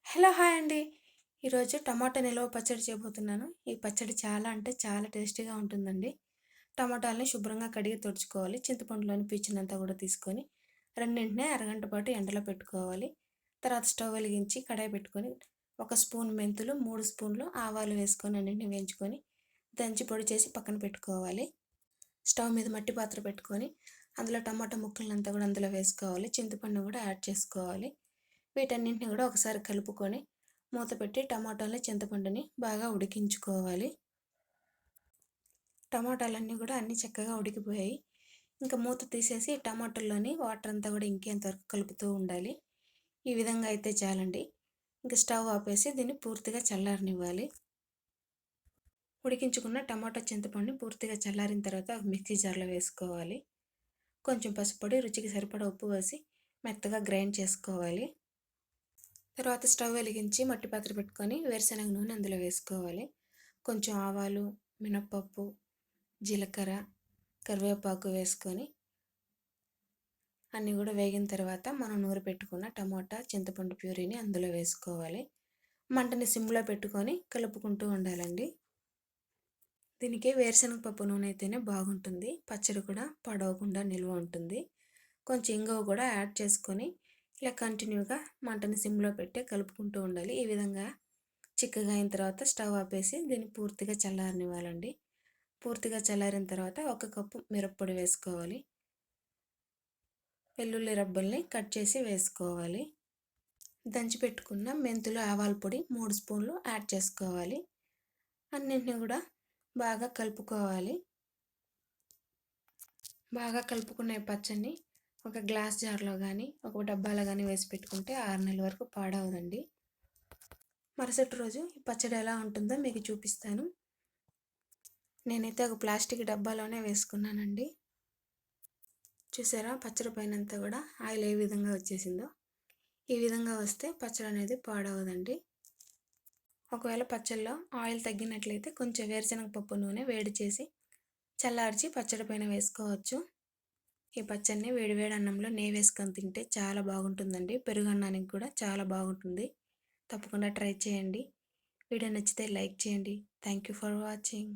Hello! Hi అండి. ఈరోజు టమాటా నిల్వ పచ్చడి చేయబోతున్నాను. ఈ పచ్చడి చాలా అంటే చాలా టేస్టీగా ఉంటుందండి. టమాటాలని శుభ్రంగా కడిగి తుడుచుకోవాలి. చింతపండులోని పీచునంతా కూడా తీసుకొని రెండింటిని అరగంట పాటు ఎండలో పెట్టుకోవాలి. తర్వాత స్టవ్ వెలిగించి కడాయి పెట్టుకొని ఒక స్పూన్ మెంతులు, 3 స్పూన్లు ఆవాలు వేసుకొని అన్నింటిని వేయించుకొని దంచి పొడి చేసి పక్కన పెట్టుకోవాలి. స్టవ్ మీద మట్టి పాత్ర పెట్టుకొని అందులో టమాటా ముక్కలనంతా కూడా అందులో వేసుకోవాలి. చింతపండు కూడా యాడ్ చేసుకోవాలి. వీటన్నింటిని కూడా ఒకసారి కలుపుకొని మూత పెట్టి టమాటాలని చింతపండుని బాగా ఉడికించుకోవాలి. టమాటాలన్నీ కూడా అన్నీ చక్కగా ఉడికిపోయాయి. ఇంకా మూత తీసేసి టమాటాల్లోని వాటర్ అంతా కూడా ఇంకేంత వరకు కలుపుతూ ఉండాలి. ఈ విధంగా అయితే చాలండి. ఇంకా స్టవ్ ఆపేసి దీన్ని పూర్తిగా చల్లారనివ్వాలి. ఉడికించుకున్న టమాటా చింతపండుని పూర్తిగా చల్లారిన తర్వాత మిక్సీ జార్లో వేసుకోవాలి. కొంచెం పసుపు పొడి, రుచికి సరిపడా ఉప్పు వేసి మెత్తగా గ్రైండ్ చేసుకోవాలి. తర్వాత స్టవ్ వెలిగించి మట్టి పాత్ర పెట్టుకొని వేరుశనగ నూనె అందులో వేసుకోవాలి. కొంచెం ఆవాలు, మినప్పప్పు, జీలకర్ర, కరివేపాకు వేసుకొని అన్నీ కూడా వేగిన తర్వాత మనం నూరి పెట్టుకున్న టమాటా చింతపండు ప్యూరీని అందులో వేసుకోవాలి. మంటని సిమ్లో పెట్టుకొని కలుపుకుంటూ ఉండాలండి. దీనికి వేరుశనగ పప్పు నూనె అయితేనే బాగుంటుంది. పచ్చడి కూడా పాడవకుండా నిల్వ ఉంటుంది. కొంచెం ఇంగువ కూడా యాడ్ చేసుకొని ఇలా కంటిన్యూగా మంటని సిమ్లో పెట్టి కలుపుకుంటూ ఉండాలి. ఈ విధంగా చిక్కగా అయిన తర్వాత స్టవ్ ఆపేసి దీన్ని పూర్తిగా చల్లారనివ్వాలండి. పూర్తిగా చల్లారిన తర్వాత 1 కప్పు మిరప్పొడి వేసుకోవాలి. వెల్లుల్లి రబ్బల్ని కట్ చేసి వేసుకోవాలి. దంచి పెట్టుకున్న మెంతులు, ఆవాల పొడి 3 స్పూన్లు యాడ్ చేసుకోవాలి. అన్నింటిని కూడా బాగా కలుపుకోవాలి. బాగా కలుపుకున్న ఈ పచ్చడిని ఒక గ్లాస్ జార్లో కానీ ఒక డబ్బాలో కానీ వేసి పెట్టుకుంటే 6 నెలల వరకు పాడవదండి. మరుసటి రోజు ఈ పచ్చడి ఎలా ఉంటుందో మీకు చూపిస్తాను. నేనైతే ఒక ప్లాస్టిక్ డబ్బాలోనే వేసుకున్నానండి. చూసారా పచ్చడి పైనంతా కూడా ఆయిల్ ఏ విధంగా వచ్చేసిందో. ఈ విధంగా వస్తే పచ్చడి అనేది పాడవదండి. ఒకవేళ పచ్చడిలో ఆయిల్ తగ్గినట్లయితే కొంచెం వేరుశనగ పప్పు నూనె వేడి చేసి చల్లార్చి పచ్చడి పైన వేసుకోవచ్చు. ఈ పచ్చడిని వేడివేడి అన్నంలో నెయ్యి వేసుకొని తింటే చాలా బాగుంటుందండి. పెరుగు అన్నానికి కూడా చాలా బాగుంటుంది. తప్పకుండా ట్రై చేయండి. వీడియో నచ్చితే లైక్ చేయండి. Thank you for watching.